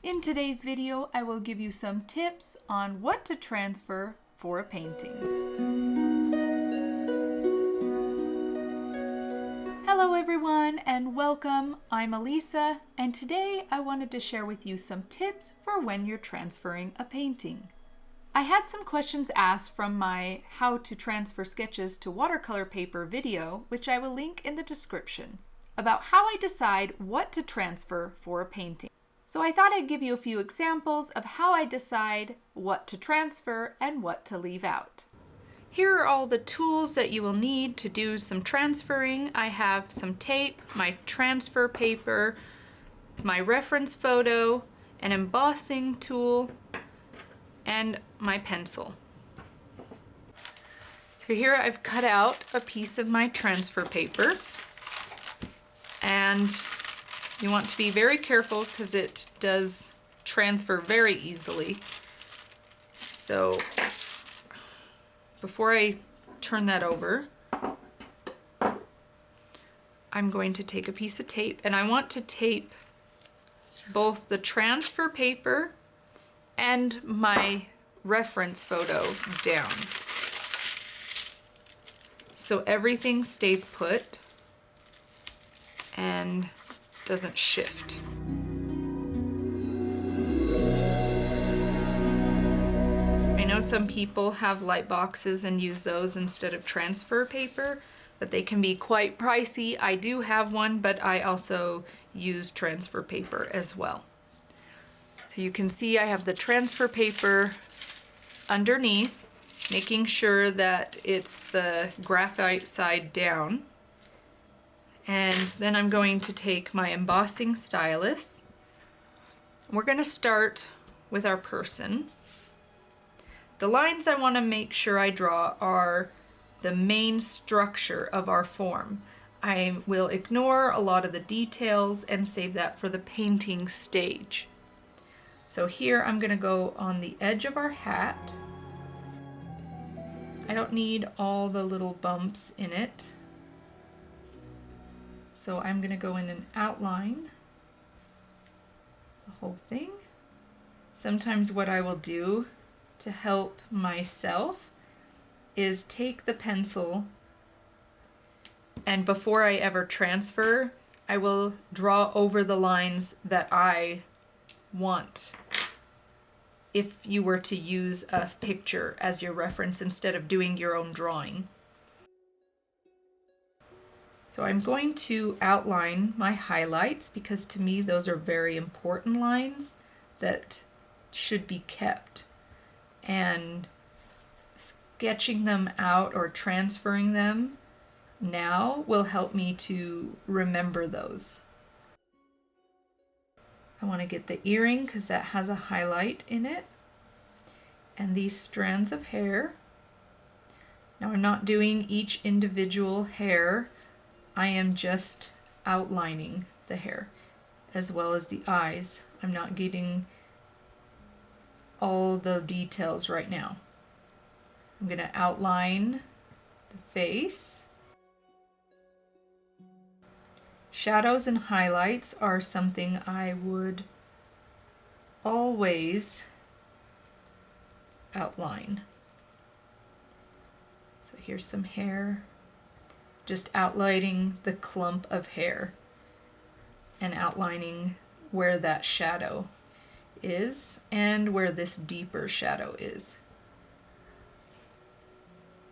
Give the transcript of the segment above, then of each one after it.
In today's video, I will give you some tips on what to transfer for a painting. Hello everyone and welcome. I'm Alisa, and today I wanted to share with you some tips for when you're transferring a painting. I had some questions asked from my How to Transfer Sketches to Watercolor Paper video, which I will link in the description, about how I decide what to transfer for a painting. So I thought I'd give you a few examples of how I decide what to transfer and what to leave out. Here are all the tools that you will need to do some transferring. I have some tape, my transfer paper, my reference photo, an embossing tool, and my pencil. So here I've cut out a piece of my transfer paper, and you want to be very careful because it does transfer very easily. So before I turn that over, I'm going to take a piece of tape, and I want to tape both the transfer paper and my reference photo down so everything stays put and doesn't shift. I know some people have light boxes and use those instead of transfer paper, but they can be quite pricey. I do have one, but I also use transfer paper as well. So you can see I have the transfer paper underneath, making sure that it's the graphite side down. And then I'm going to take my embossing stylus. We're going to start with our person. The lines I want to make sure I draw are the main structure of our form. I will ignore a lot of the details and save that for the painting stage. So here I'm going to go on the edge of our hat. I don't need all the little bumps in it. So I'm going to go in and outline the whole thing. Sometimes what I will do to help myself is take the pencil, and before I ever transfer, I will draw over the lines that I want if you were to use a picture as your reference instead of doing your own drawing. So I'm going to outline my highlights because to me those are very important lines that should be kept. And sketching them out or transferring them now will help me to remember those. I want to get the earring because that has a highlight in it. And these strands of hair. Now I'm not doing each individual hair. I am just outlining the hair as well as the eyes. I'm not getting all the details right now. I'm going to outline the face. Shadows and highlights are something I would always outline. So here's some hair. Just outlining the clump of hair and outlining where that shadow is and where this deeper shadow is.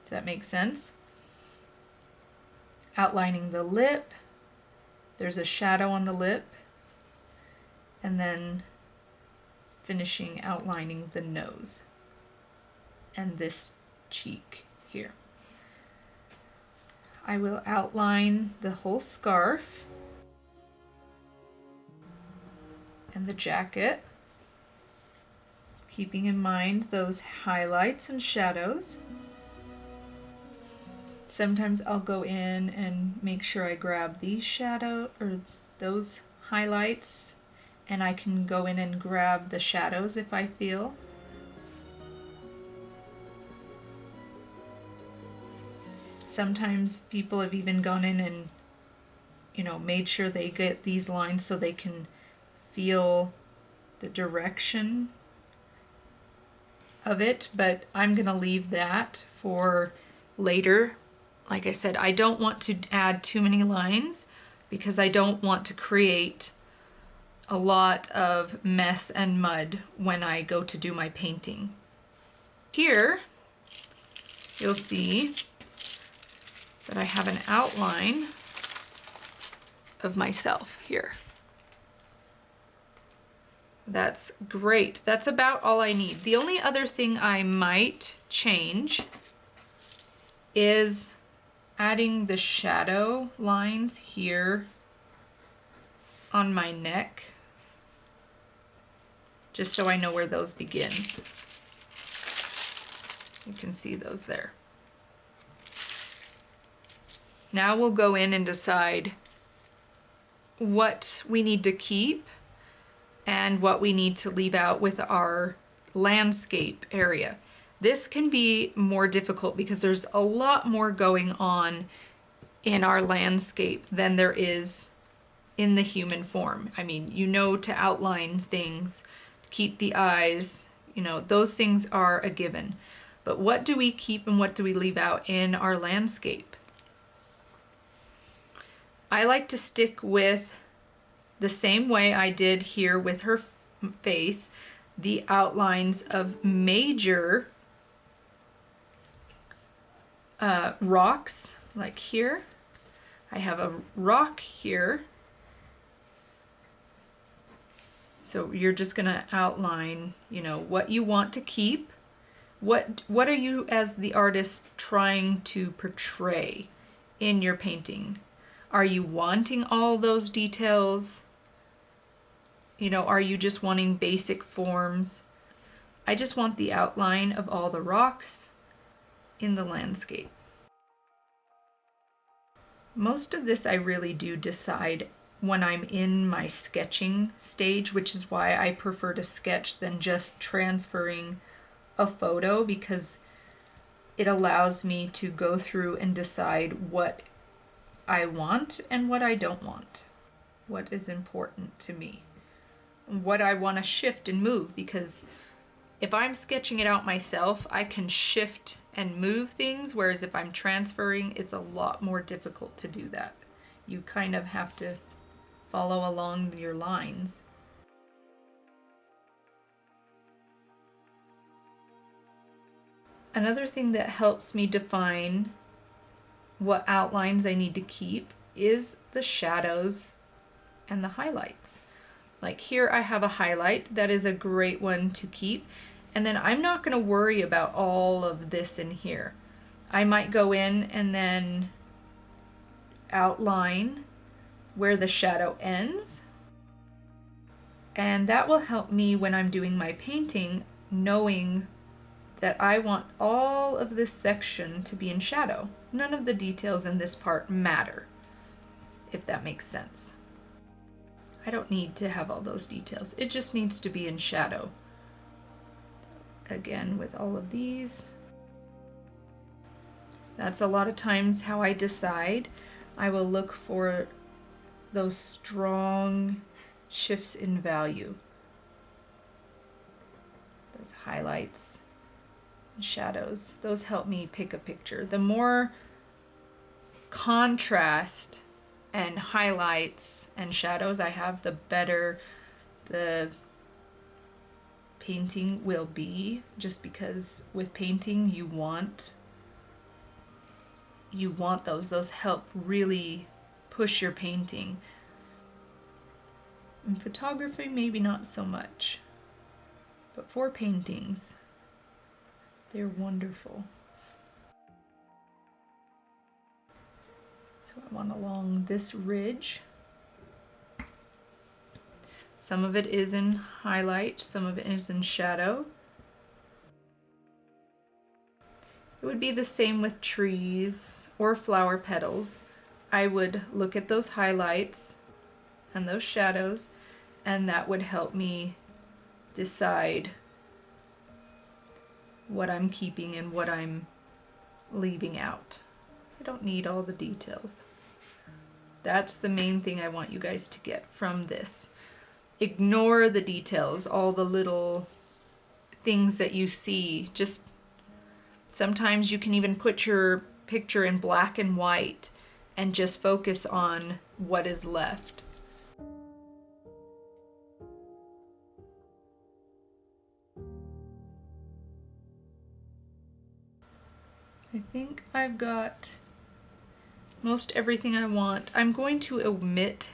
Does that make sense? Outlining the lip. There's a shadow on the lip. And then finishing outlining the nose and this cheek here. I will outline the whole scarf and the jacket, keeping in mind those highlights and shadows. Sometimes I'll go in and make sure I grab these shadow or those highlights, and I can go in and grab the shadows if I feel. Sometimes people have even gone in and, made sure they get these lines so they can feel the direction of it, but I'm gonna leave that for later. Like I said, I don't want to add too many lines because I don't want to create a lot of mess and mud when I go to do my painting. Here, you'll see that I have an outline of myself here. That's great. That's about all I need. The only other thing I might change is adding the shadow lines here on my neck, just so I know where those begin. You can see those there. Now we'll go in and decide what we need to keep and what we need to leave out with our landscape area. This can be more difficult because there's a lot more going on in our landscape than there is in the human form. I mean, you know, to outline things, keep the eyes, you know, those things are a given. But what do we keep and what do we leave out in our landscape? I like to stick with the same way I did here with her face, the outlines of major rocks, like here. I have a rock here. So you're just gonna outline, you know, what you want to keep. What are you as the artist trying to portray in your painting? Are you wanting all those details? You know, are you just wanting basic forms? I just want the outline of all the rocks in the landscape. Most of this I really do decide when I'm in my sketching stage, which is why I prefer to sketch than just transferring a photo, because it allows me to go through and decide what I want and what I don't want, what is important to me, what I want to shift and move, because if I'm sketching it out myself, I can shift and move things, whereas if I'm transferring, it's a lot more difficult to do that. You kind of have to follow along your lines. Another thing that helps me define what outlines I need to keep is the shadows and the highlights. Like here I have a highlight that is a great one to keep, and then I'm not going to worry about all of this in here. I might go in and then outline where the shadow ends, and that will help me when I'm doing my painting, knowing that I want all of this section to be in shadow. None of the details in this part matter, if that makes sense. I don't need to have all those details. It just needs to be in shadow. Again, with all of these. That's a lot of times how I decide. I will look for those strong shifts in value. Those highlights and shadows, those help me pick a picture. The more contrast and highlights and shadows I have, the better the painting will be, just because with painting you want those help really push your painting. In photography, maybe not so much, but for paintings, they're wonderful. So I want along this ridge. Some of it is in highlight, some of it is in shadow. It would be the same with trees or flower petals. I would look at those highlights and those shadows, and that would help me decide what I'm keeping and what I'm leaving out. I don't need all the details. That's the main thing I want you guys to get from this, ignore the details, all the little things that you see. Just sometimes you can even put your picture in black and white and just focus on what is left. I think I've got most everything I want. I'm going to omit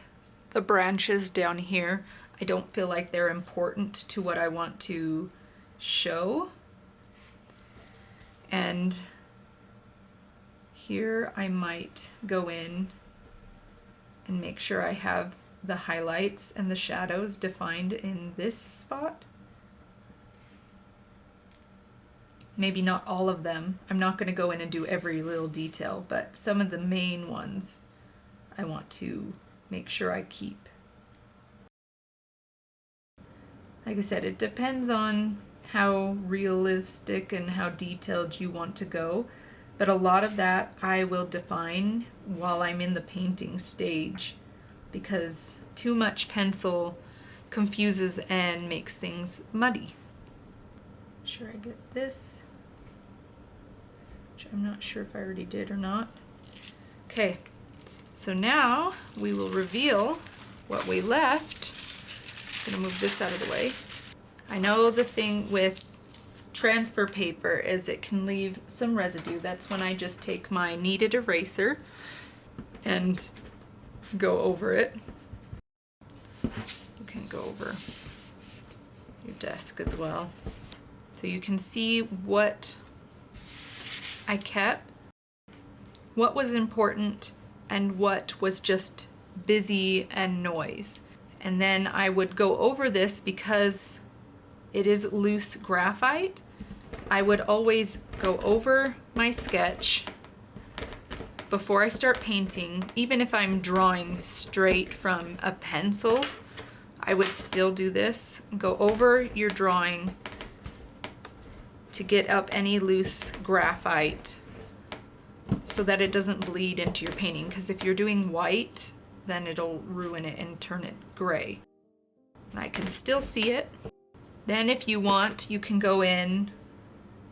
the branches down here. I don't feel like they're important to what I want to show. And here I might go in and make sure I have the highlights and the shadows defined in this spot. Maybe not all of them. I'm not going to go in and do every little detail, but some of the main ones I want to make sure I keep. Like I said, it depends on how realistic and how detailed you want to go, but a lot of that I will define while I'm in the painting stage, because too much pencil confuses and makes things muddy. Sure, I get this. I'm not sure if I already did or not. Okay, so now we will reveal what we left. I'm gonna move this out of the way. I know the thing with transfer paper is it can leave some residue. That's when I just take my kneaded eraser and go over it. You can go over your desk as well. So you can see what I kept, what was important, and what was just busy and noise. And then I would go over this because it is loose graphite. I would always go over my sketch before I start painting. Even if I'm drawing straight from a pencil, I would still do this. Go over your drawing to get up any loose graphite so that it doesn't bleed into your painting, because if you're doing white, then it'll ruin it and turn it gray. And I can still see it. Then if you want, you can go in,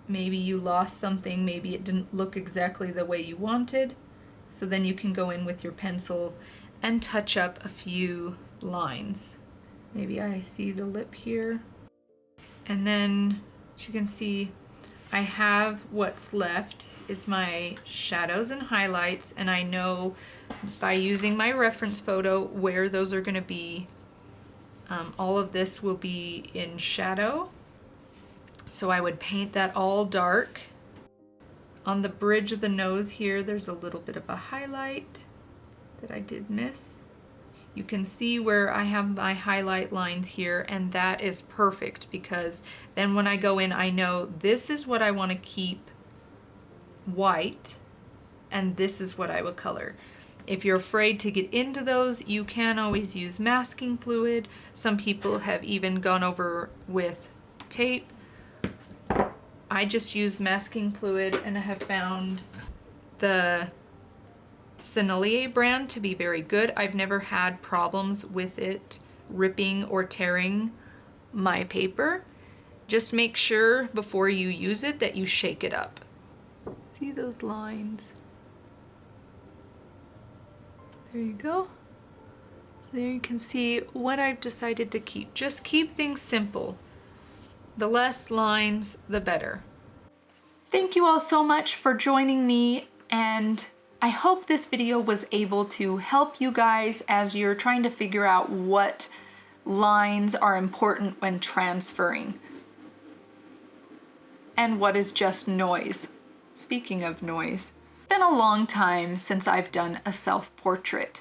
maybe you lost something, maybe it didn't look exactly the way you wanted, so then you can go in with your pencil and touch up a few lines. Maybe I see the lip here. And then, as you can see, I have what's left is my shadows and highlights, and I know by using my reference photo where those are going to be. All of this will be in shadow, so I would paint that all dark. On the bridge of the nose here, there's a little bit of a highlight that I did miss. You can see where I have my highlight lines here, and that is perfect because then when I go in, I know this is what I want to keep white, and this is what I would color. If you're afraid to get into those, you can always use masking fluid. Some people have even gone over with tape. I just use masking fluid, and I have found the Sennelier brand to be very good. I've never had problems with it ripping or tearing my paper. Just make sure before you use it that you shake it up. See those lines? There you go. So there you can see what I've decided to keep. Just keep things simple. The less lines, the better. Thank you all so much for joining me, and I hope this video was able to help you guys as you're trying to figure out what lines are important when transferring and what is just noise. Speaking of noise, it's been a long time since I've done a self-portrait.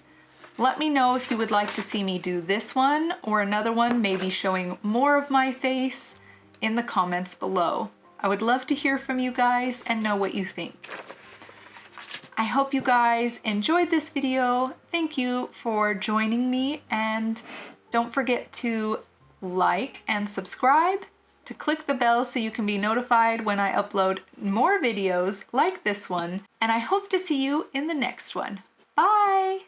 Let me know if you would like to see me do this one or another one, maybe showing more of my face, in the comments below. I would love to hear from you guys and know what you think. I hope you guys enjoyed this video. Thank you for joining me, and don't forget to like and subscribe, to click the bell so you can be notified when I upload more videos like this one, and I hope to see you in the next one. Bye!